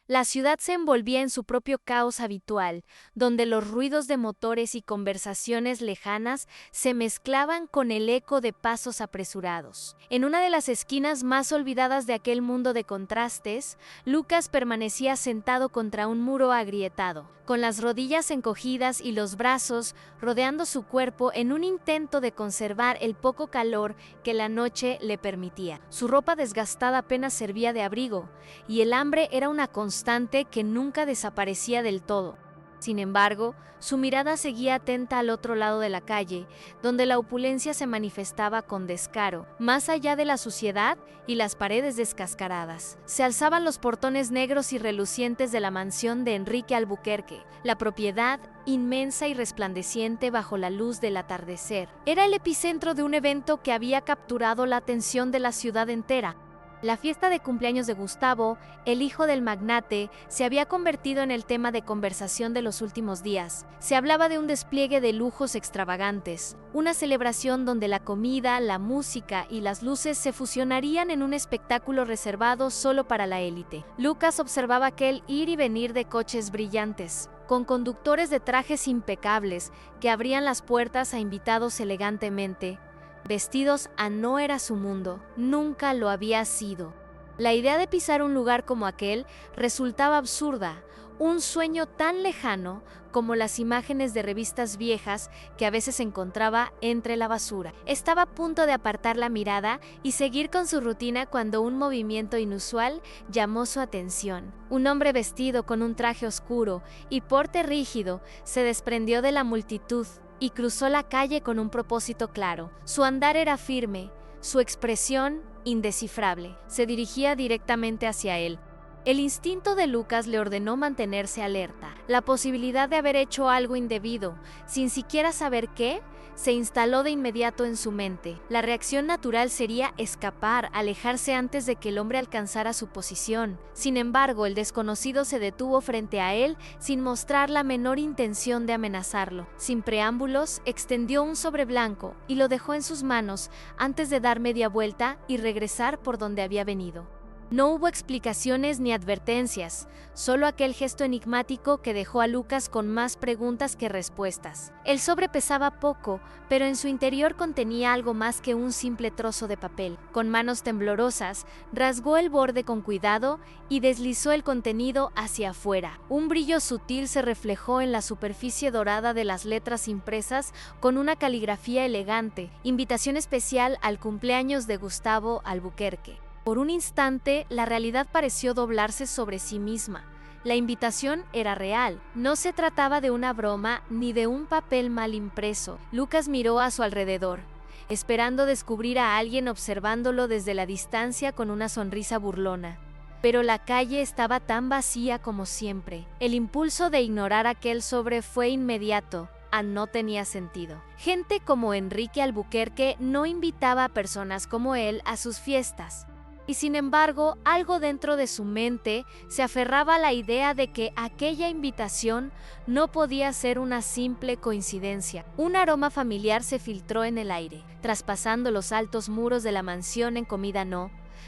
La ciudad se envolvía en su propio caos habitual, donde los ruidos de motores y conversaciones lejanas se mezclaban con el eco de pasos apresurados. En una de las esquinas más olvidadas de aquel mundo de contrastes, Lucas permanecía sentado contra un muro agrietado, con las rodillas encogidas y los brazos rodeando su cuerpo en un intento de conservar el poco calor que la noche le permitía. Su ropa desgastada apenas servía de abrigo, y el hambre era una constante que nunca desaparecía del todo. Sin embargo, su mirada seguía atenta al otro lado de la calle, donde la opulencia se manifestaba con descaro, más allá de la suciedad y las paredes descascaradas. Se alzaban los portones negros y relucientes de la mansión de Enrique Albuquerque, la propiedad inmensa y resplandeciente bajo la luz del atardecer. Era el epicentro de un evento que había capturado la atención de la ciudad entera. La fiesta de cumpleaños de Gustavo, el hijo del magnate, se había convertido en el tema de conversación de los últimos días. Se hablaba de un despliegue de lujos extravagantes, una celebración donde la comida, la música y las luces se fusionarían en un espectáculo reservado solo para la élite. Lucas observaba aquel ir y venir de coches brillantes, con conductores de trajes impecables que abrían las puertas a invitados elegantemente. Vestidos a no era su mundo, nunca lo había sido. La idea de pisar un lugar como aquel resultaba absurda, un sueño tan lejano como las imágenes de revistas viejas que a veces encontraba entre la basura. Estaba a punto de apartar la mirada y seguir con su rutina cuando un movimiento inusual llamó su atención. Un hombre vestido con un traje oscuro y porte rígido se desprendió de la multitud y cruzó la calle con un propósito claro. Su andar era firme, su expresión indescifrable. Se dirigía directamente hacia él. El instinto de Lucas le ordenó mantenerse alerta. La posibilidad de haber hecho algo indebido, sin siquiera saber qué, se instaló de inmediato en su mente. La reacción natural sería escapar, alejarse antes de que el hombre alcanzara su posición. Sin embargo, el desconocido se detuvo frente a él sin mostrar la menor intención de amenazarlo. Sin preámbulos, extendió un sobre blanco y lo dejó en sus manos antes de dar media vuelta y regresar por donde había venido. No hubo explicaciones ni advertencias, solo aquel gesto enigmático que dejó a Lucas con más preguntas que respuestas. El sobre pesaba poco, pero en su interior contenía algo más que un simple trozo de papel. Con manos temblorosas, rasgó el borde con cuidado y deslizó el contenido hacia afuera. Un brillo sutil se reflejó en la superficie dorada de las letras impresas con una caligrafía elegante, invitación especial al cumpleaños de Gustavo Albuquerque. Por un instante, la realidad pareció doblarse sobre sí misma. La invitación era real. No se trataba de una broma ni de un papel mal impreso. Lucas miró a su alrededor, esperando descubrir a alguien observándolo desde la distancia con una sonrisa burlona. Pero la calle estaba tan vacía como siempre. El impulso de ignorar aquel sobre fue inmediato. No tenía sentido. Gente como Enrique Albuquerque no invitaba a personas como él a sus fiestas. Y sin embargo, algo dentro de su mente se aferraba a la idea de que aquella invitación no podía ser una simple coincidencia. Un aroma familiar se filtró en el aire, traspasando los altos muros de la mansión en comida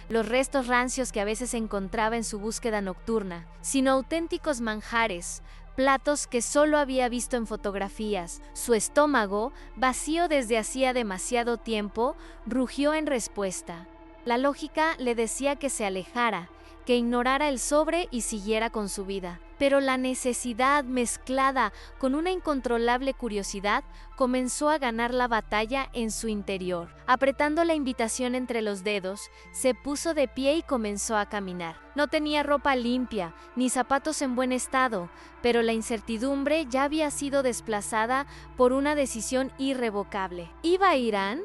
los restos rancios que a veces encontraba en su búsqueda nocturna, sino auténticos manjares, platos que solo había visto en fotografías. Su estómago, vacío desde hacía demasiado tiempo, rugió en respuesta. La lógica le decía que se alejara, que ignorara el sobre y siguiera con su vida. Pero la necesidad, mezclada con una incontrolable curiosidad, comenzó a ganar la batalla en su interior. Apretando la invitación entre los dedos, se puso de pie y comenzó a caminar. No tenía ropa limpia, ni zapatos en buen estado, pero la incertidumbre ya había sido desplazada por una decisión irrevocable. ¿Iba a Irán?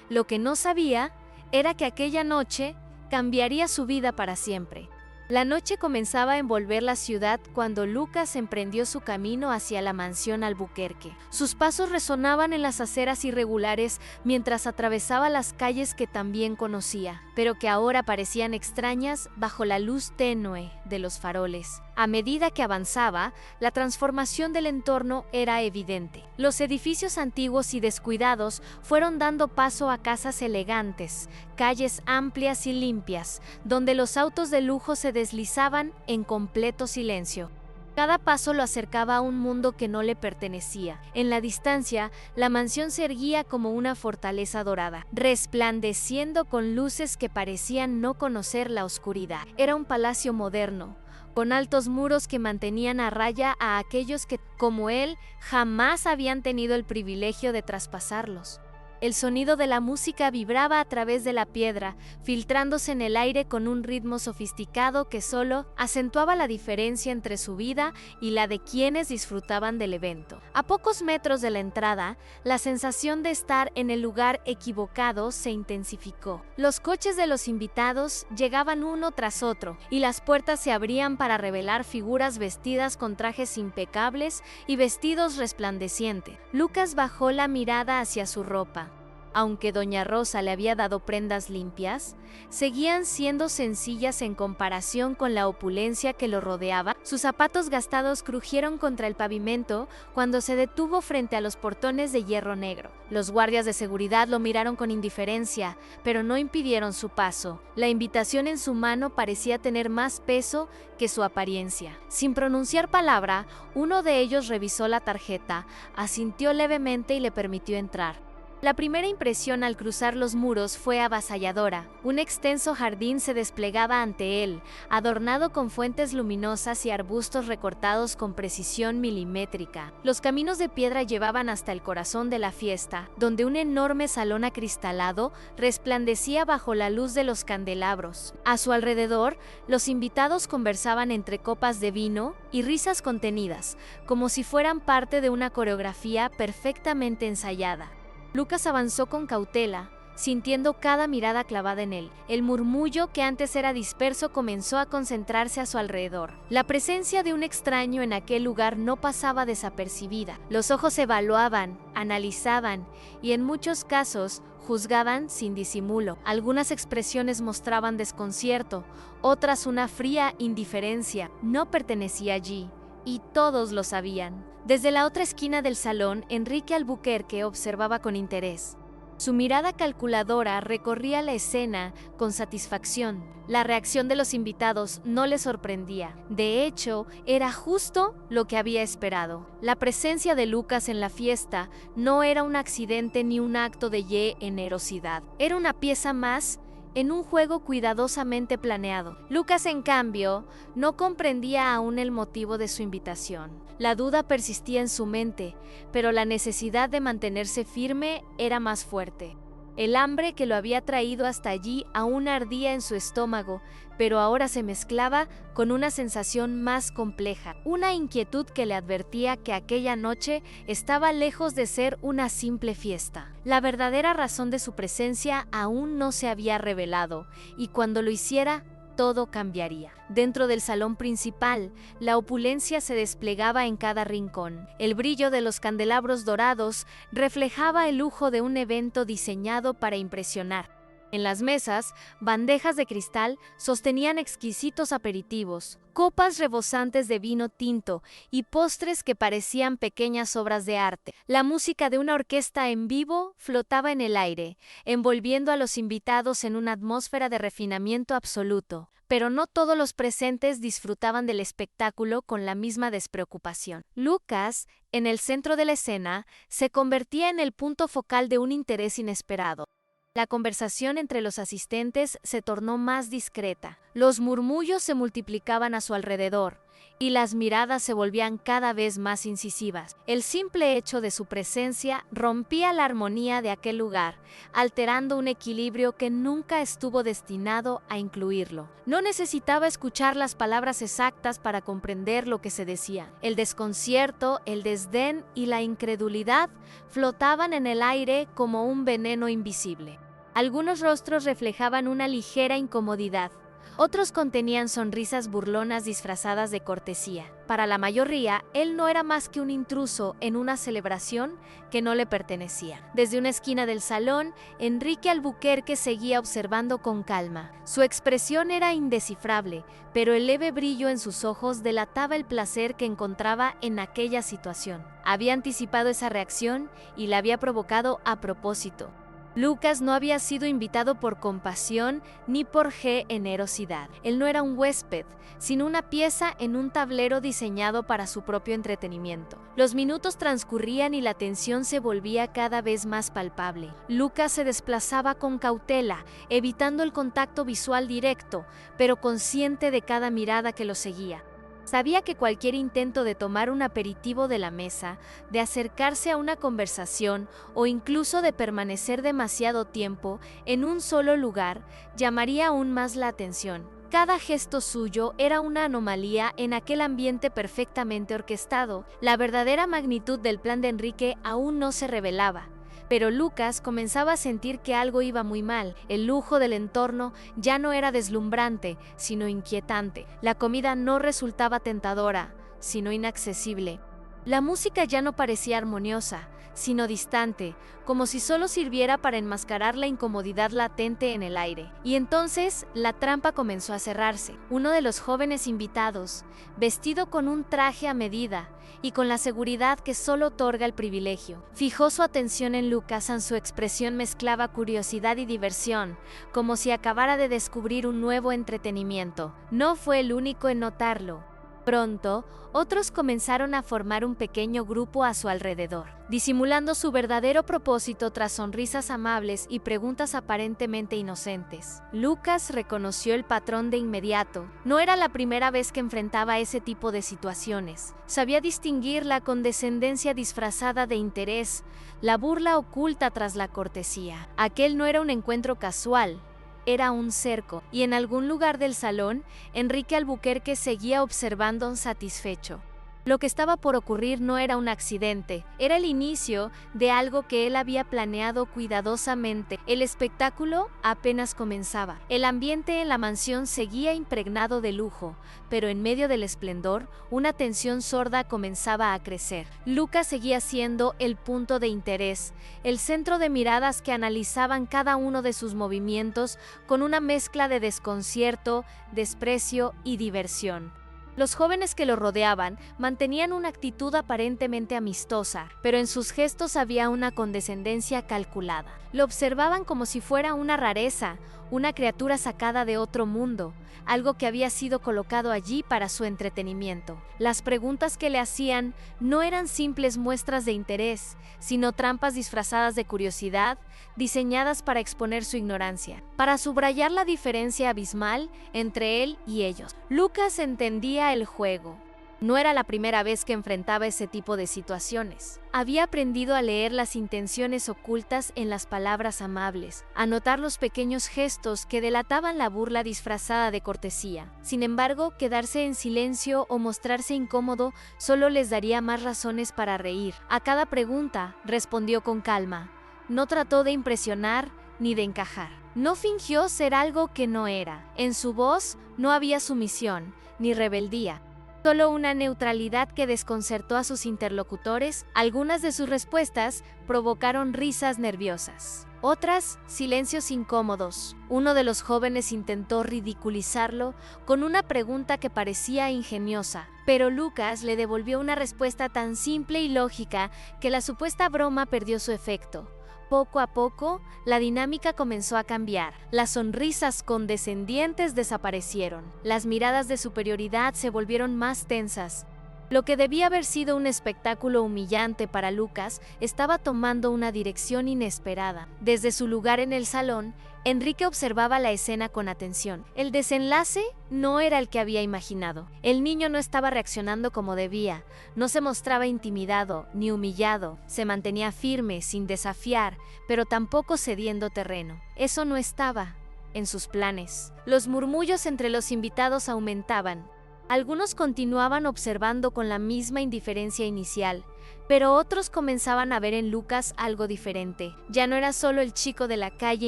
Lo que no sabía era que aquella noche cambiaría su vida para siempre. La noche comenzaba a envolver la ciudad cuando Lucas emprendió su camino hacia la mansión Albuquerque. Sus pasos resonaban en las aceras irregulares mientras atravesaba las calles que también conocía. pero que ahora parecían extrañas bajo la luz tenue de los faroles. A medida que avanzaba, la transformación del entorno era evidente. Los edificios antiguos y descuidados fueron dando paso a casas elegantes, calles amplias y limpias, donde los autos de lujo se deslizaban en completo silencio. Cada paso lo acercaba a un mundo que no le pertenecía. En la distancia, la mansión se erguía como una fortaleza dorada, resplandeciendo con luces que parecían no conocer la oscuridad. Era un palacio moderno, con altos muros que mantenían a raya a aquellos que, como él, jamás habían tenido el privilegio de traspasarlos. El sonido de la música vibraba a través de la piedra, filtrándose en el aire con un ritmo sofisticado que solo acentuaba la diferencia entre su vida y la de quienes disfrutaban del evento. A pocos metros de la entrada, la sensación de estar en el lugar equivocado se intensificó. Los coches de los invitados llegaban uno tras otro, y las puertas se abrían para revelar figuras vestidas con trajes impecables y vestidos resplandecientes. Lucas bajó la mirada hacia su ropa. Aunque doña Rosa le había dado prendas limpias, seguían siendo sencillas en comparación con la opulencia que lo rodeaba. Sus zapatos gastados crujieron contra el pavimento cuando se detuvo frente a los portones de hierro negro. Los guardias de seguridad lo miraron con indiferencia, pero no impidieron su paso. La invitación en su mano parecía tener más peso que su apariencia. Sin pronunciar palabra, uno de ellos revisó la tarjeta, asintió levemente y le permitió entrar. La primera impresión al cruzar los muros fue avasalladora. Un extenso jardín se desplegaba ante él, adornado con fuentes luminosas y arbustos recortados con precisión milimétrica. Los caminos de piedra llevaban hasta el corazón de la fiesta, donde un enorme salón acristalado resplandecía bajo la luz de los candelabros. A su alrededor, los invitados conversaban entre copas de vino y risas contenidas, como si fueran parte de una coreografía perfectamente ensayada. Lucas avanzó con cautela, sintiendo cada mirada clavada en él. El murmullo que antes era disperso comenzó a concentrarse a su alrededor. La presencia de un extraño en aquel lugar no pasaba desapercibida. Los ojos evaluaban, analizaban y en muchos casos juzgaban sin disimulo. Algunas expresiones mostraban desconcierto, otras una fría indiferencia. No pertenecía allí, y todos lo sabían. Desde la otra esquina del salón, Enrique Albuquerque observaba con interés. Su mirada calculadora recorría la escena con satisfacción. La reacción de los invitados no le sorprendía. De hecho, era justo lo que había esperado. La presencia de Lucas en la fiesta no era un accidente ni un acto de generosidad. Era una pieza más en un juego cuidadosamente planeado. Lucas, en cambio, no comprendía aún el motivo de su invitación. La duda persistía en su mente, pero la necesidad de mantenerse firme era más fuerte. El hambre que lo había traído hasta allí aún ardía en su estómago, pero ahora se mezclaba con una sensación más compleja, una inquietud que le advertía que aquella noche estaba lejos de ser una simple fiesta. La verdadera razón de su presencia aún no se había revelado, y cuando lo hiciera, todo cambiaría. Dentro del salón principal, la opulencia se desplegaba en cada rincón. El brillo de los candelabros dorados reflejaba el lujo de un evento diseñado para impresionar. En las mesas, bandejas de cristal sostenían exquisitos aperitivos, copas rebosantes de vino tinto y postres que parecían pequeñas obras de arte. La música de una orquesta en vivo flotaba en el aire, envolviendo a los invitados en una atmósfera de refinamiento absoluto. Pero no todos los presentes disfrutaban del espectáculo con la misma despreocupación. Lucas, en el centro de la escena, se convertía en el punto focal de un interés inesperado. La conversación entre los asistentes se tornó más discreta. Los murmullos se multiplicaban a su alrededor y las miradas se volvían cada vez más incisivas. El simple hecho de su presencia rompía la armonía de aquel lugar, alterando un equilibrio que nunca estuvo destinado a incluirlo. No necesitaba escuchar las palabras exactas para comprender lo que se decía. El desconcierto, el desdén y la incredulidad flotaban en el aire como un veneno invisible. Algunos rostros reflejaban una ligera incomodidad, Otros contenían sonrisas burlonas disfrazadas de cortesía. Para la mayoría, él no era más que un intruso en una celebración que no le pertenecía. Desde una esquina del salón, Enrique Albuquerque seguía observando con calma. Su expresión era indescifrable, pero el leve brillo en sus ojos delataba el placer que encontraba en aquella situación. Había anticipado esa reacción y la había provocado a propósito. Lucas no había sido invitado por compasión ni por generosidad. Él no era un huésped, sino una pieza en un tablero diseñado para su propio entretenimiento. Los minutos transcurrían y la tensión se volvía cada vez más palpable. Lucas se desplazaba con cautela, evitando el contacto visual directo, pero consciente de cada mirada que lo seguía. Sabía que cualquier intento de tomar un aperitivo de la mesa, de acercarse a una conversación o incluso de permanecer demasiado tiempo en un solo lugar llamaría aún más la atención. Cada gesto suyo era una anomalía en aquel ambiente perfectamente orquestado. La verdadera magnitud del plan de Enrique aún no se revelaba. Pero Lucas comenzaba a sentir que algo iba muy mal. El lujo del entorno ya no era deslumbrante, sino inquietante. La comida no resultaba tentadora, sino inaccesible. La música ya no parecía armoniosa, sino distante, como si solo sirviera para enmascarar la incomodidad latente en el aire. Y entonces la trampa comenzó a cerrarse. Uno de los jóvenes invitados, vestido con un traje a medida y con la seguridad que solo otorga el privilegio, fijó su atención en Lucas. En su expresión mezclaba curiosidad y diversión, como si acabara de descubrir un nuevo entretenimiento. No fue el único en notarlo. Pronto, otros comenzaron a formar un pequeño grupo a su alrededor, disimulando su verdadero propósito tras sonrisas amables y preguntas aparentemente inocentes. Lucas reconoció el patrón de inmediato. No era la primera vez que enfrentaba ese tipo de situaciones. Sabía distinguir la condescendencia disfrazada de interés, la burla oculta tras la cortesía. Aquel no era un encuentro casual. Era un cerco, y en algún lugar del salón, Enrique Albuquerque seguía observando satisfecho. Lo que estaba por ocurrir no era un accidente, era el inicio de algo que él había planeado cuidadosamente. El espectáculo apenas comenzaba. El ambiente en la mansión seguía impregnado de lujo, pero en medio del esplendor, una tensión sorda comenzaba a crecer. Lucas seguía siendo el punto de interés, el centro de miradas que analizaban cada uno de sus movimientos con una mezcla de desconcierto, desprecio y diversión. Los jóvenes que lo rodeaban mantenían una actitud aparentemente amistosa, pero en sus gestos había una condescendencia calculada. Lo observaban como si fuera una rareza, una criatura sacada de otro mundo, algo que había sido colocado allí para su entretenimiento. Las preguntas que le hacían no eran simples muestras de interés, sino trampas disfrazadas de curiosidad, diseñadas para exponer su ignorancia, para subrayar la diferencia abismal entre él y ellos. Lucas entendía el juego. No era la primera vez que enfrentaba ese tipo de situaciones. Había aprendido a leer las intenciones ocultas en las palabras amables, a notar los pequeños gestos que delataban la burla disfrazada de cortesía. Sin embargo, quedarse en silencio o mostrarse incómodo solo les daría más razones para reír. A cada pregunta, respondió con calma. No trató de impresionar ni de encajar. No fingió ser algo que no era. En su voz no había sumisión ni rebeldía. Solo una neutralidad que desconcertó a sus interlocutores. Algunas de sus respuestas provocaron risas nerviosas. Otras, silencios incómodos. Uno de los jóvenes intentó ridiculizarlo con una pregunta que parecía ingeniosa, pero Lucas le devolvió una respuesta tan simple y lógica que la supuesta broma perdió su efecto. Poco a poco, la dinámica comenzó a cambiar. Las sonrisas condescendientes desaparecieron. Las miradas de superioridad se volvieron más tensas. Lo que debía haber sido un espectáculo humillante para Lucas estaba tomando una dirección inesperada. Desde su lugar en el salón, Enrique observaba la escena con atención. El desenlace no era el que había imaginado. El niño no estaba reaccionando como debía, no se mostraba intimidado ni humillado, se mantenía firme, sin desafiar, pero tampoco cediendo terreno. Eso no estaba en sus planes. Los murmullos entre los invitados aumentaban. Algunos continuaban observando con la misma indiferencia inicial, pero otros comenzaban a ver en Lucas algo diferente. Ya no era solo el chico de la calle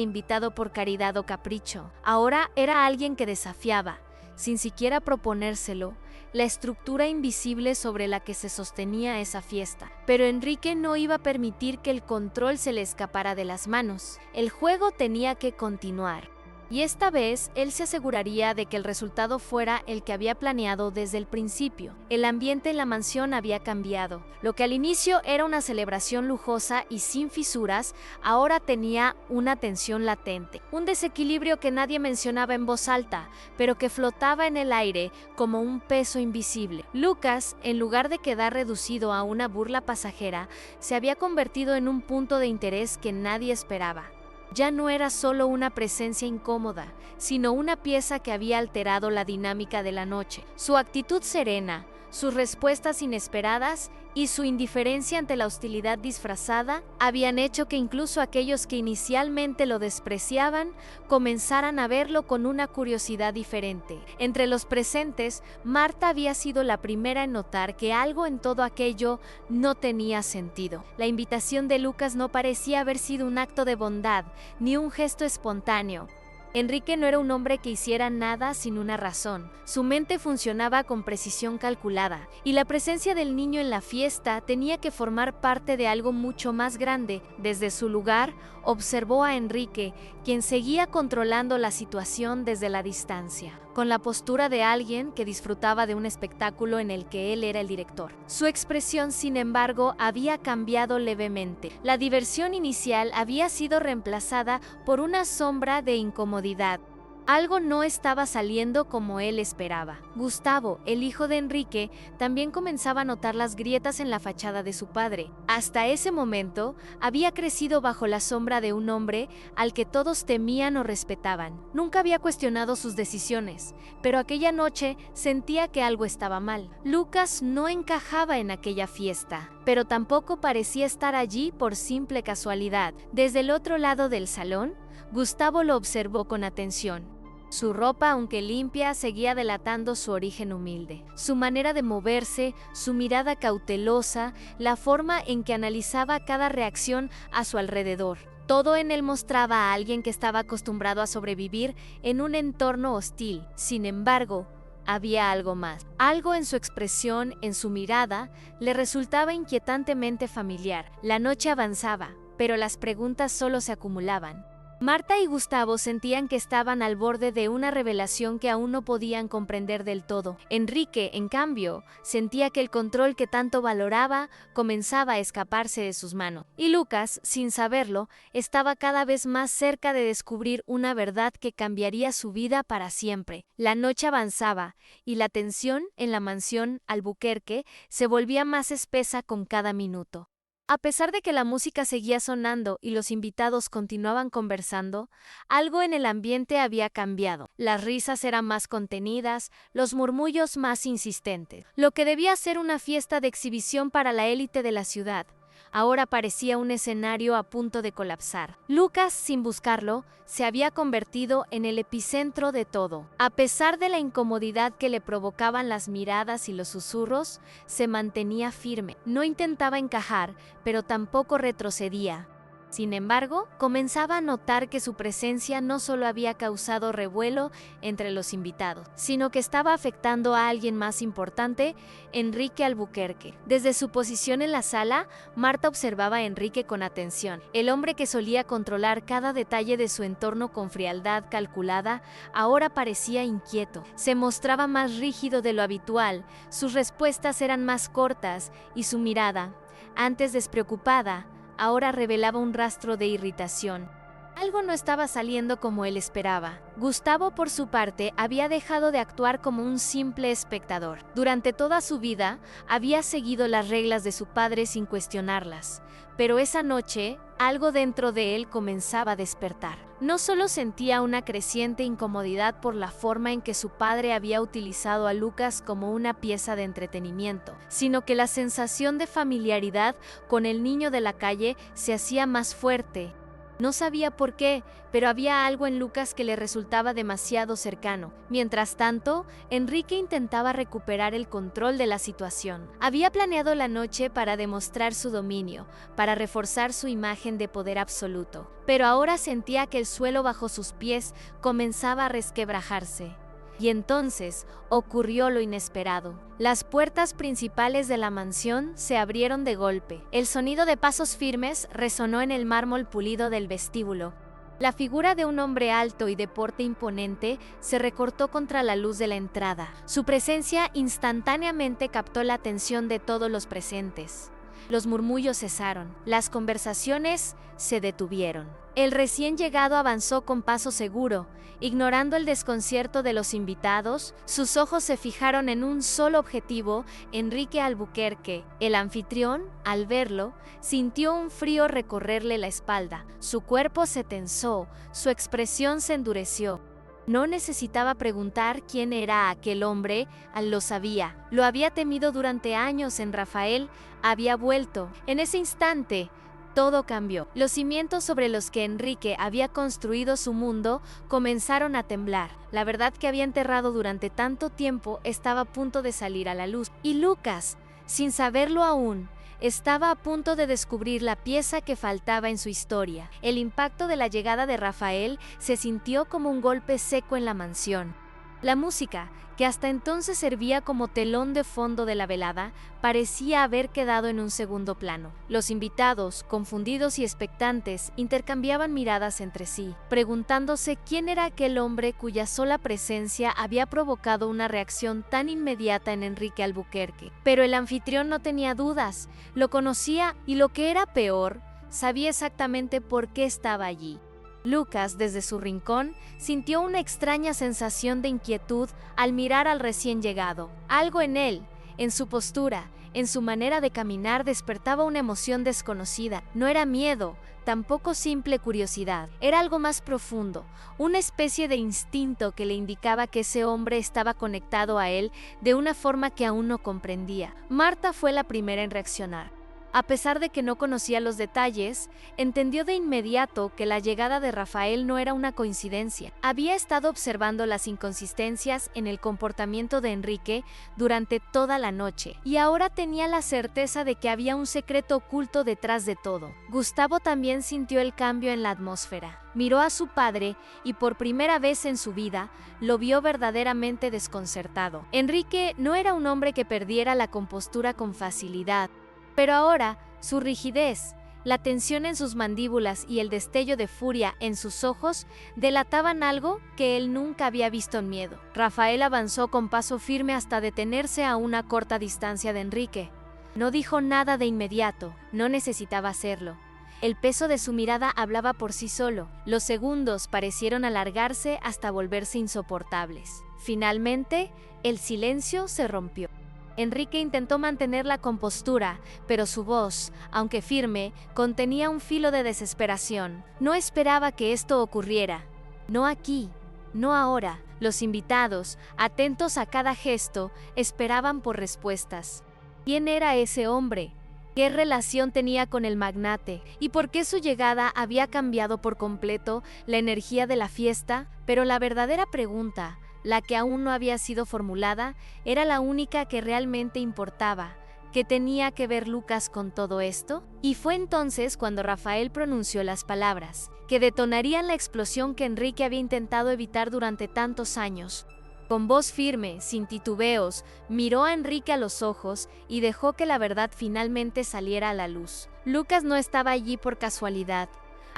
invitado por caridad o capricho, ahora era alguien que desafiaba, sin siquiera proponérselo, la estructura invisible sobre la que se sostenía esa fiesta. Pero Enrique no iba a permitir que el control se le escapara de las manos. El juego tenía que continuar. Y esta vez él se aseguraría de que el resultado fuera el que había planeado desde el principio. El ambiente en la mansión había cambiado. Lo que al inicio era una celebración lujosa y sin fisuras, ahora tenía una tensión latente. Un desequilibrio que nadie mencionaba en voz alta, pero que flotaba en el aire como un peso invisible. Lucas, en lugar de quedar reducido a una burla pasajera, se había convertido en un punto de interés que nadie esperaba. Ya no era solo una presencia incómoda, sino una pieza que había alterado la dinámica de la noche. Su actitud serena, sus respuestas inesperadas y su indiferencia ante la hostilidad disfrazada habían hecho que incluso aquellos que inicialmente lo despreciaban comenzaran a verlo con una curiosidad diferente. Entre los presentes, Marta había sido la primera en notar que algo en todo aquello no tenía sentido. La invitación de Lucas no parecía haber sido un acto de bondad, ni un gesto espontáneo. Enrique no era un hombre que hiciera nada sin una razón. Su mente funcionaba con precisión calculada, y la presencia del niño en la fiesta tenía que formar parte de algo mucho más grande. Desde su lugar, observó a Enrique, quien seguía controlando la situación desde la distancia, con la postura de alguien que disfrutaba de un espectáculo en el que él era el director. Su expresión, sin embargo, había cambiado levemente. La diversión inicial había sido reemplazada por una sombra de incomodidad. Algo no estaba saliendo como él esperaba. Gustavo, el hijo de Enrique, también comenzaba a notar las grietas en la fachada de su padre. Hasta ese momento, había crecido bajo la sombra de un hombre al que todos temían o respetaban. Nunca había cuestionado sus decisiones, pero aquella noche sentía que algo estaba mal. Lucas no encajaba en aquella fiesta, pero tampoco parecía estar allí por simple casualidad. Desde el otro lado del salón, Gustavo lo observó con atención. Su ropa, aunque limpia, seguía delatando su origen humilde. Su manera de moverse, su mirada cautelosa, la forma en que analizaba cada reacción a su alrededor. Todo en él mostraba a alguien que estaba acostumbrado a sobrevivir en un entorno hostil. Sin embargo, había algo más. Algo en su expresión, en su mirada, le resultaba inquietantemente familiar. La noche avanzaba, pero las preguntas solo se acumulaban. Marta y Gustavo sentían que estaban al borde de una revelación que aún no podían comprender del todo. Enrique, en cambio, sentía que el control que tanto valoraba comenzaba a escaparse de sus manos. Y Lucas, sin saberlo, estaba cada vez más cerca de descubrir una verdad que cambiaría su vida para siempre. La noche avanzaba, y la tensión en la mansión Albuquerque se volvía más espesa con cada minuto. A pesar de que la música seguía sonando y los invitados continuaban conversando, algo en el ambiente había cambiado. Las risas eran más contenidas, los murmullos más insistentes. Lo que debía ser una fiesta de exhibición para la élite de la ciudad, ahora parecía un escenario a punto de colapsar. Lucas, sin buscarlo, se había convertido en el epicentro de todo. A pesar de la incomodidad que le provocaban las miradas y los susurros, se mantenía firme. No intentaba encajar, pero tampoco retrocedía. Sin embargo, comenzaba a notar que su presencia no solo había causado revuelo entre los invitados, sino que estaba afectando a alguien más importante, Enrique Albuquerque. Desde su posición en la sala, Marta observaba a Enrique con atención. El hombre que solía controlar cada detalle de su entorno con frialdad calculada, ahora parecía inquieto. Se mostraba más rígido de lo habitual, sus respuestas eran más cortas y su mirada, antes despreocupada, ahora revelaba un rastro de irritación. Algo no estaba saliendo como él esperaba. Gustavo, por su parte, había dejado de actuar como un simple espectador. Durante toda su vida, había seguido las reglas de su padre sin cuestionarlas. Pero esa noche, algo dentro de él comenzaba a despertar. No solo sentía una creciente incomodidad por la forma en que su padre había utilizado a Lucas como una pieza de entretenimiento, sino que la sensación de familiaridad con el niño de la calle se hacía más fuerte. No sabía por qué, pero había algo en Lucas que le resultaba demasiado cercano. Mientras tanto, Enrique intentaba recuperar el control de la situación. Había planeado la noche para demostrar su dominio, para reforzar su imagen de poder absoluto. Pero ahora sentía que el suelo bajo sus pies comenzaba a resquebrajarse. Y entonces ocurrió lo inesperado. Las puertas principales de la mansión se abrieron de golpe. El sonido de pasos firmes resonó en el mármol pulido del vestíbulo. La figura de un hombre alto y de porte imponente se recortó contra la luz de la entrada. Su presencia instantáneamente captó la atención de todos los presentes. Los murmullos cesaron, las conversaciones se detuvieron. El recién llegado avanzó con paso seguro, ignorando el desconcierto de los invitados. Sus ojos se fijaron en un solo objetivo, Enrique Albuquerque. El anfitrión, al verlo, sintió un frío recorrerle la espalda. Su cuerpo se tensó, su expresión se endureció. No necesitaba preguntar quién era aquel hombre, lo sabía. Lo había temido durante años en Rafael, había vuelto. En ese instante, todo cambió. Los cimientos sobre los que Enrique había construido su mundo comenzaron a temblar. La verdad que había enterrado durante tanto tiempo estaba a punto de salir a la luz. Y Lucas, sin saberlo aún, estaba a punto de descubrir la pieza que faltaba en su historia. El impacto de la llegada de Rafael se sintió como un golpe seco en la mansión. La música, que hasta entonces servía como telón de fondo de la velada, parecía haber quedado en un segundo plano. Los invitados, confundidos y expectantes, intercambiaban miradas entre sí, preguntándose quién era aquel hombre cuya sola presencia había provocado una reacción tan inmediata en Enrique Albuquerque. Pero el anfitrión no tenía dudas, lo conocía y, lo que era peor, sabía exactamente por qué estaba allí. Lucas, desde su rincón, sintió una extraña sensación de inquietud al mirar al recién llegado. Algo en él, en su postura, en su manera de caminar, despertaba una emoción desconocida. No era miedo, tampoco simple curiosidad. Era algo más profundo, una especie de instinto que le indicaba que ese hombre estaba conectado a él de una forma que aún no comprendía. Marta fue la primera en reaccionar. A pesar de que no conocía los detalles, entendió de inmediato que la llegada de Rafael no era una coincidencia. Había estado observando las inconsistencias en el comportamiento de Enrique durante toda la noche, y ahora tenía la certeza de que había un secreto oculto detrás de todo. Gustavo también sintió el cambio en la atmósfera. Miró a su padre y por primera vez en su vida lo vio verdaderamente desconcertado. Enrique no era un hombre que perdiera la compostura con facilidad. Pero ahora, su rigidez, la tensión en sus mandíbulas y el destello de furia en sus ojos delataban algo que él nunca había visto en miedo. Rafael avanzó con paso firme hasta detenerse a una corta distancia de Enrique. No dijo nada de inmediato, no necesitaba hacerlo. El peso de su mirada hablaba por sí solo. Los segundos parecieron alargarse hasta volverse insoportables. Finalmente, el silencio se rompió. Enrique intentó mantener la compostura, pero su voz, aunque firme, contenía un filo de desesperación. No esperaba que esto ocurriera. No aquí, no ahora. Los invitados, atentos a cada gesto, esperaban por respuestas. ¿Quién era ese hombre? ¿Qué relación tenía con el magnate? ¿Y por qué su llegada había cambiado por completo la energía de la fiesta? Pero la verdadera pregunta, la que aún no había sido formulada, era la única que realmente importaba. ¿Qué tenía que ver Lucas con todo esto? Y fue entonces cuando Rafael pronunció las palabras, que detonarían la explosión que Enrique había intentado evitar durante tantos años. Con voz firme, sin titubeos, miró a Enrique a los ojos y dejó que la verdad finalmente saliera a la luz. Lucas no estaba allí por casualidad.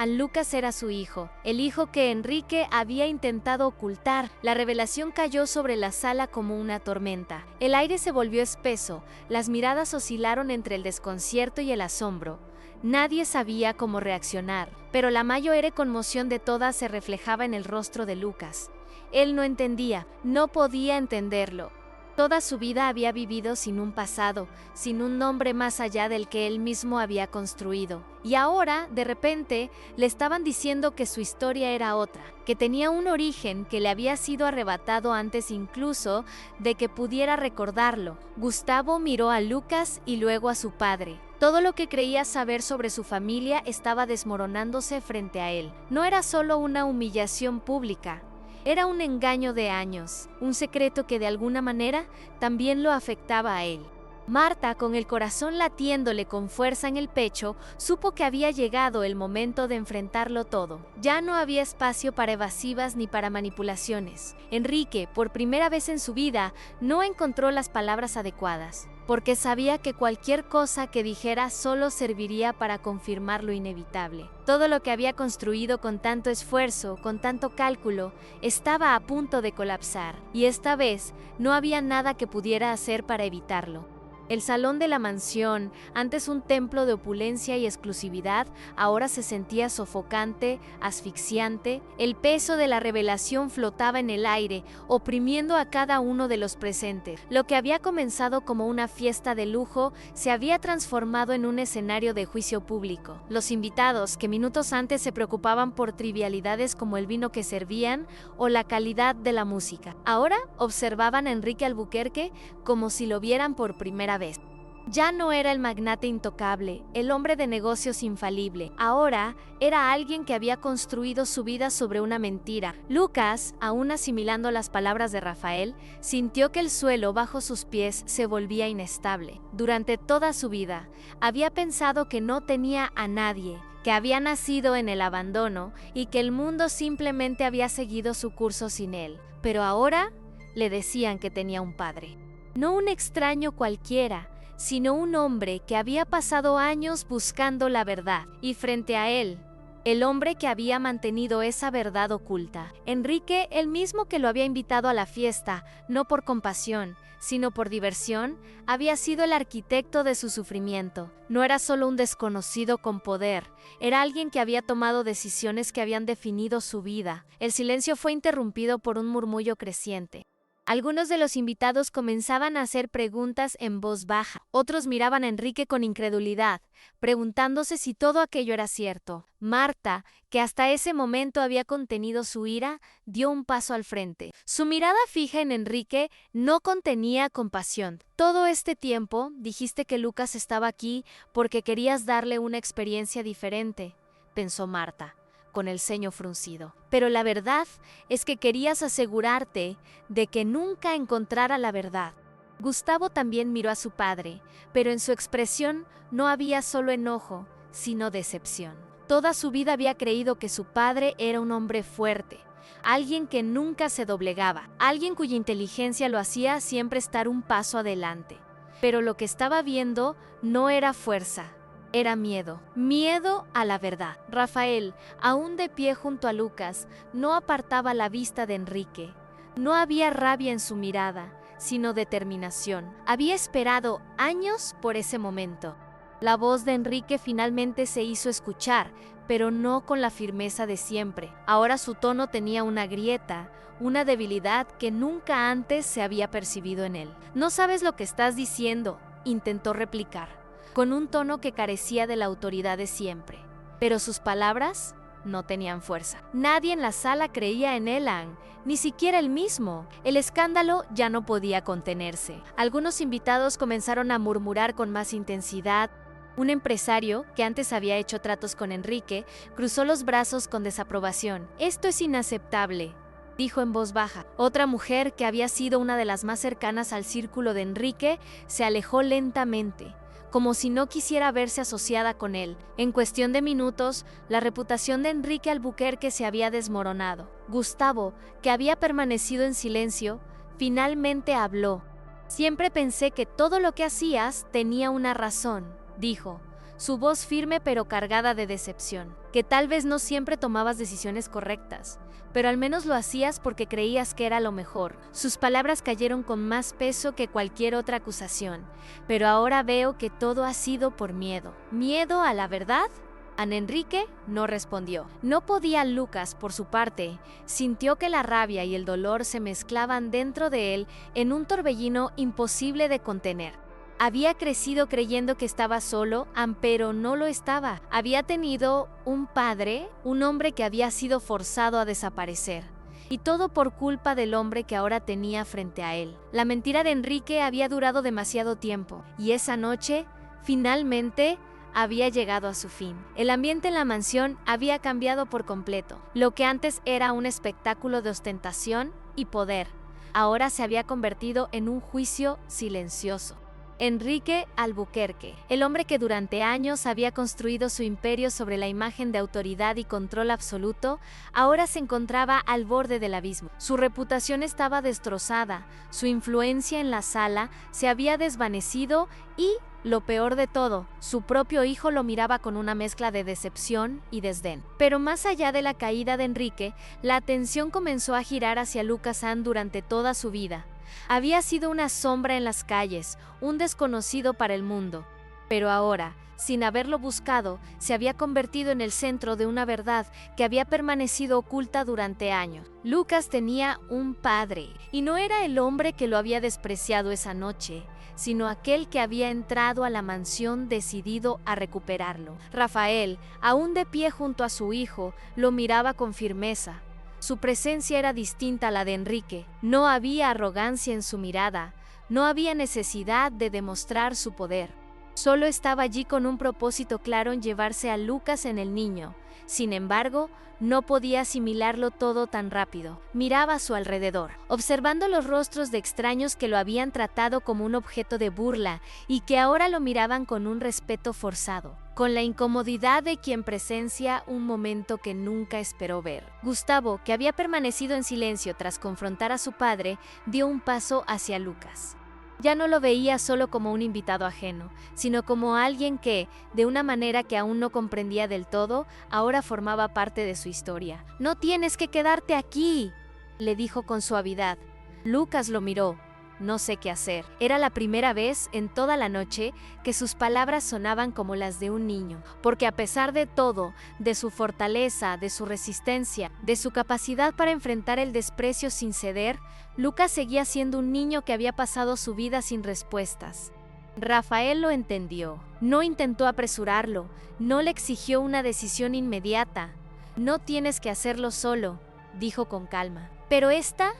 Lucas era su hijo, el hijo que Enrique había intentado ocultar. La revelación cayó sobre la sala como una tormenta. El aire se volvió espeso, las miradas oscilaron entre el desconcierto y el asombro. Nadie sabía cómo reaccionar, pero la mayor conmoción de todas se reflejaba en el rostro de Lucas. Él no entendía, no podía entenderlo. Toda su vida había vivido sin un pasado, sin un nombre más allá del que él mismo había construido. Y ahora, de repente, le estaban diciendo que su historia era otra, que tenía un origen que le había sido arrebatado antes incluso de que pudiera recordarlo. Gustavo miró a Lucas y luego a su padre. Todo lo que creía saber sobre su familia estaba desmoronándose frente a él. No era solo una humillación pública, era un engaño de años, un secreto que de alguna manera también lo afectaba a él. Marta, con el corazón latiéndole con fuerza en el pecho, supo que había llegado el momento de enfrentarlo todo. Ya no había espacio para evasivas ni para manipulaciones. Enrique, por primera vez en su vida, no encontró las palabras adecuadas, porque sabía que cualquier cosa que dijera solo serviría para confirmar lo inevitable. Todo lo que había construido con tanto esfuerzo, con tanto cálculo, estaba a punto de colapsar, y esta vez no había nada que pudiera hacer para evitarlo. El salón de la mansión, antes un templo de opulencia y exclusividad, ahora se sentía sofocante, asfixiante. El peso de la revelación flotaba en el aire, oprimiendo a cada uno de los presentes. Lo que había comenzado como una fiesta de lujo se había transformado en un escenario de juicio público. Los invitados, que minutos antes se preocupaban por trivialidades como el vino que servían o la calidad de la música, ahora observaban a Enrique Albuquerque como si lo vieran por primera vez. Ya no era el magnate intocable, el hombre de negocios infalible. Ahora era alguien que había construido su vida sobre una mentira. Lucas, aún asimilando las palabras de Rafael, sintió que el suelo bajo sus pies se volvía inestable. Durante toda su vida, había pensado que no tenía a nadie, que había nacido en el abandono y que el mundo simplemente había seguido su curso sin él. Pero ahora le decían que tenía un padre. No un extraño cualquiera, sino un hombre que había pasado años buscando la verdad, y frente a él, el hombre que había mantenido esa verdad oculta. Enrique, el mismo que lo había invitado a la fiesta, no por compasión, sino por diversión, había sido el arquitecto de su sufrimiento. No era solo un desconocido con poder, era alguien que había tomado decisiones que habían definido su vida. El silencio fue interrumpido por un murmullo creciente. Algunos de los invitados comenzaban a hacer preguntas en voz baja. Otros miraban a Enrique con incredulidad, preguntándose si todo aquello era cierto. Marta, que hasta ese momento había contenido su ira, dio un paso al frente. Su mirada fija en Enrique no contenía compasión. Todo este tiempo dijiste que Lucas estaba aquí porque querías darle una experiencia diferente, pensó Marta, con el ceño fruncido. Pero la verdad es que querías asegurarte de que nunca encontrara la verdad. Gustavo también miró a su padre, pero en su expresión no había solo enojo, sino decepción. Toda su vida había creído que su padre era un hombre fuerte, alguien que nunca se doblegaba, alguien cuya inteligencia lo hacía siempre estar un paso adelante. Pero lo que estaba viendo no era fuerza, era miedo. Miedo a la verdad. Rafael, aún de pie junto a Lucas, no apartaba la vista de Enrique. No había rabia en su mirada, sino determinación. Había esperado años por ese momento. La voz de Enrique finalmente se hizo escuchar, pero no con la firmeza de siempre. Ahora su tono tenía una grieta, una debilidad que nunca antes se había percibido en él. «No sabes lo que estás diciendo», intentó replicar, con un tono que carecía de la autoridad de siempre. Pero sus palabras no tenían fuerza. Nadie en la sala creía en Elan, ni siquiera él mismo. El escándalo ya no podía contenerse. Algunos invitados comenzaron a murmurar con más intensidad. Un empresario, que antes había hecho tratos con Enrique, cruzó los brazos con desaprobación. «Esto es inaceptable», dijo en voz baja. Otra mujer, que había sido una de las más cercanas al círculo de Enrique, se alejó lentamente, como si no quisiera verse asociada con él. En cuestión de minutos, la reputación de Enrique Albuquerque se había desmoronado. Gustavo, que había permanecido en silencio, finalmente habló. «Siempre pensé que todo lo que hacías tenía una razón», dijo, su voz firme pero cargada de decepción. «Que tal vez no siempre tomabas decisiones correctas, pero al menos lo hacías porque creías que era lo mejor». Sus palabras cayeron con más peso que cualquier otra acusación. «Pero ahora veo que todo ha sido por miedo». ¿Miedo a la verdad? Ana Enrique no respondió. No podía. Lucas, por su parte, sintió que la rabia y el dolor se mezclaban dentro de él en un torbellino imposible de contener. Había crecido creyendo que estaba solo, pero no lo estaba. Había tenido un padre, un hombre que había sido forzado a desaparecer. Y todo por culpa del hombre que ahora tenía frente a él. La mentira de Enrique había durado demasiado tiempo, y esa noche finalmente había llegado a su fin. El ambiente en la mansión había cambiado por completo. Lo que antes era un espectáculo de ostentación y poder, ahora se había convertido en un juicio silencioso. Enrique Albuquerque, el hombre que durante años había construido su imperio sobre la imagen de autoridad y control absoluto, ahora se encontraba al borde del abismo. Su reputación estaba destrozada, su influencia en la sala se había desvanecido y, lo peor de todo, su propio hijo lo miraba con una mezcla de decepción y desdén. Pero más allá de la caída de Enrique, la atención comenzó a girar hacia Lucas Ann durante toda su vida. Había sido una sombra en las calles, un desconocido para el mundo. Pero ahora, sin haberlo buscado, se había convertido en el centro de una verdad que había permanecido oculta durante años. Lucas tenía un padre, y no era el hombre que lo había despreciado esa noche, sino aquel que había entrado a la mansión decidido a recuperarlo. Rafael, aún de pie junto a su hijo, lo miraba con firmeza. Su presencia era distinta a la de Enrique. No había arrogancia en su mirada, no había necesidad de demostrar su poder. Solo estaba allí con un propósito claro en llevarse a Lucas en el niño. Sin embargo, no podía asimilarlo todo tan rápido. Miraba a su alrededor, observando los rostros de extraños que lo habían tratado como un objeto de burla y que ahora lo miraban con un respeto forzado, con la incomodidad de quien presencia un momento que nunca esperó ver. Gustavo, que había permanecido en silencio tras confrontar a su padre, dio un paso hacia Lucas. Ya no lo veía solo como un invitado ajeno, sino como alguien que, de una manera que aún no comprendía del todo, ahora formaba parte de su historia. «No tienes que quedarte aquí», le dijo con suavidad. Lucas lo miró. No sé qué hacer. Era la primera vez en toda la noche que sus palabras sonaban como las de un niño, porque a pesar de todo, de su fortaleza, de su resistencia, de su capacidad para enfrentar el desprecio sin ceder, Lucas seguía siendo un niño que había pasado su vida sin respuestas. Rafael lo entendió. No intentó apresurarlo, no le exigió una decisión inmediata. «No tienes que hacerlo solo», dijo con calma. «Pero esta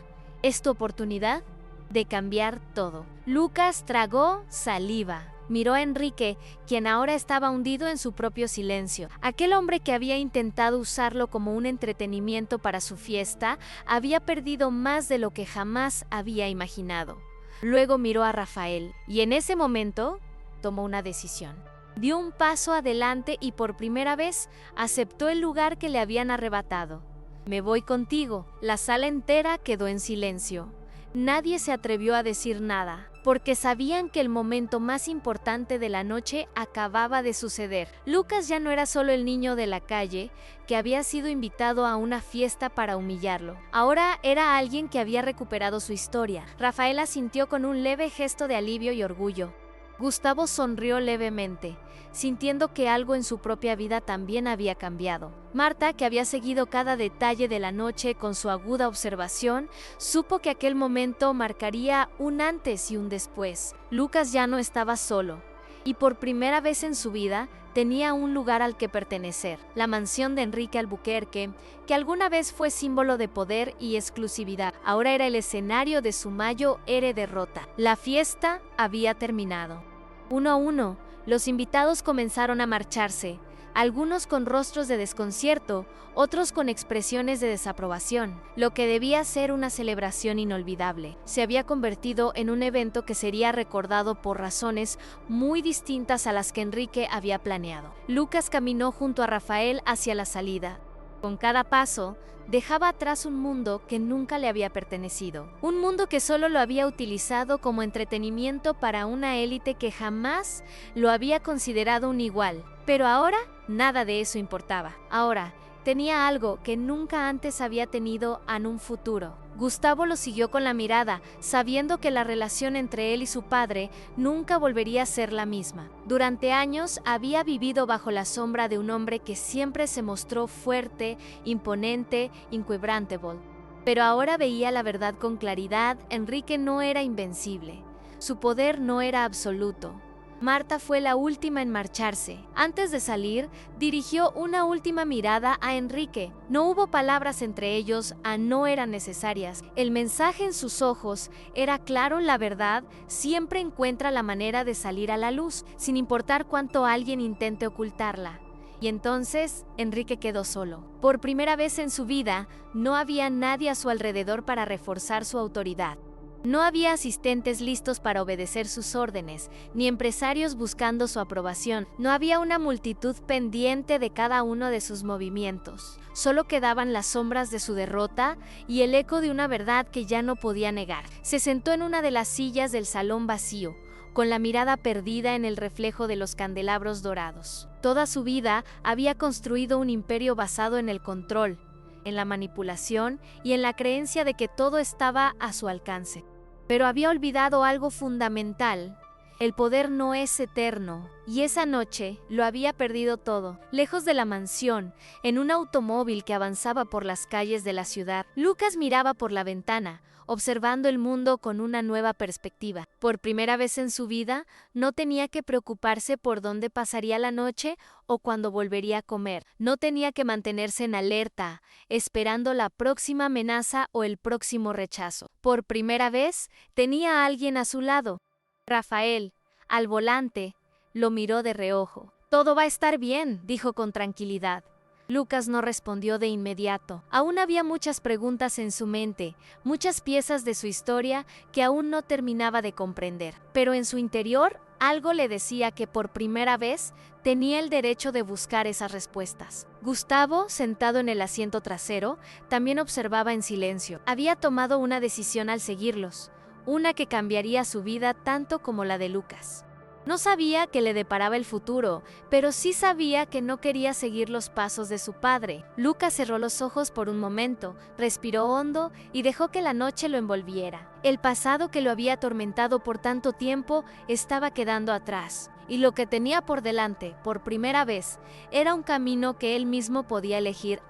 es tu oportunidad de cambiar todo». Lucas tragó saliva. Miró a Enrique, quien ahora estaba hundido en su propio silencio. Aquel hombre que había intentado usarlo como un entretenimiento para su fiesta, había perdido más de lo que jamás había imaginado. Luego miró a Rafael, y en ese momento tomó una decisión. Dio un paso adelante y por primera vez aceptó el lugar que le habían arrebatado. «Me voy contigo». La sala entera quedó en silencio. Nadie se atrevió a decir nada, porque sabían que el momento más importante de la noche acababa de suceder. Lucas ya no era solo el niño de la calle, que había sido invitado a una fiesta para humillarlo. Ahora era alguien que había recuperado su historia. Rafaela sintió con un leve gesto de alivio y orgullo. Gustavo sonrió levemente, sintiendo que algo en su propia vida también había cambiado. Marta, que había seguido cada detalle de la noche con su aguda observación, supo que aquel momento marcaría un antes y un después. Lucas ya no estaba solo, y por primera vez en su vida tenía un lugar al que pertenecer. La mansión de Enrique Albuquerque, que alguna vez fue símbolo de poder y exclusividad, ahora era el escenario de su mayor derrota. La fiesta había terminado. Uno a uno, los invitados comenzaron a marcharse, algunos con rostros de desconcierto, otros con expresiones de desaprobación. Lo que debía ser una celebración inolvidable se había convertido en un evento que sería recordado por razones muy distintas a las que Enrique había planeado. Lucas caminó junto a Rafael hacia la salida. Con cada paso, dejaba atrás un mundo que nunca le había pertenecido. Un mundo que solo lo había utilizado como entretenimiento para una élite que jamás lo había considerado un igual. Pero ahora, nada de eso importaba. Ahora, tenía algo que nunca antes había tenido en un futuro. Gustavo lo siguió con la mirada, sabiendo que la relación entre él y su padre nunca volvería a ser la misma. Durante años había vivido bajo la sombra de un hombre que siempre se mostró fuerte, imponente, inquebrantable. Pero ahora veía la verdad con claridad. Enrique no era invencible. Su poder no era absoluto. Marta fue la última en marcharse. Antes de salir, dirigió una última mirada a Enrique. No hubo palabras entre ellos, no eran necesarias. El mensaje en sus ojos era claro: la verdad siempre encuentra la manera de salir a la luz, sin importar cuánto alguien intente ocultarla. Y entonces, Enrique quedó solo. Por primera vez en su vida, no había nadie a su alrededor para reforzar su autoridad. No había asistentes listos para obedecer sus órdenes, ni empresarios buscando su aprobación. No había una multitud pendiente de cada uno de sus movimientos. Solo quedaban las sombras de su derrota y el eco de una verdad que ya no podía negar. Se sentó en una de las sillas del salón vacío, con la mirada perdida en el reflejo de los candelabros dorados. Toda su vida había construido un imperio basado en el control, en la manipulación y en la creencia de que todo estaba a su alcance. Pero había olvidado algo fundamental: el poder no es eterno, y esa noche lo había perdido todo. Lejos de la mansión, en un automóvil que avanzaba por las calles de la ciudad, Lucas miraba por la ventana, observando el mundo con una nueva perspectiva. Por primera vez en su vida, no tenía que preocuparse por dónde pasaría la noche o cuándo volvería a comer. No tenía que mantenerse en alerta, esperando la próxima amenaza o el próximo rechazo. Por primera vez, tenía a alguien a su lado. Rafael, al volante, lo miró de reojo. «Todo va a estar bien», dijo con tranquilidad. Lucas no respondió de inmediato. Aún había muchas preguntas en su mente, muchas piezas de su historia que aún no terminaba de comprender. Pero en su interior, algo le decía que por primera vez tenía el derecho de buscar esas respuestas. Gustavo, sentado en el asiento trasero, también observaba en silencio. Había tomado una decisión al seguirlos, una que cambiaría su vida tanto como la de Lucas. No sabía qué le deparaba el futuro, pero sí sabía que no quería seguir los pasos de su padre. Lucas cerró los ojos por un momento, respiró hondo y dejó que la noche lo envolviera. El pasado que lo había atormentado por tanto tiempo estaba quedando atrás, y lo que tenía por delante, por primera vez, era un camino que él mismo podía elegir.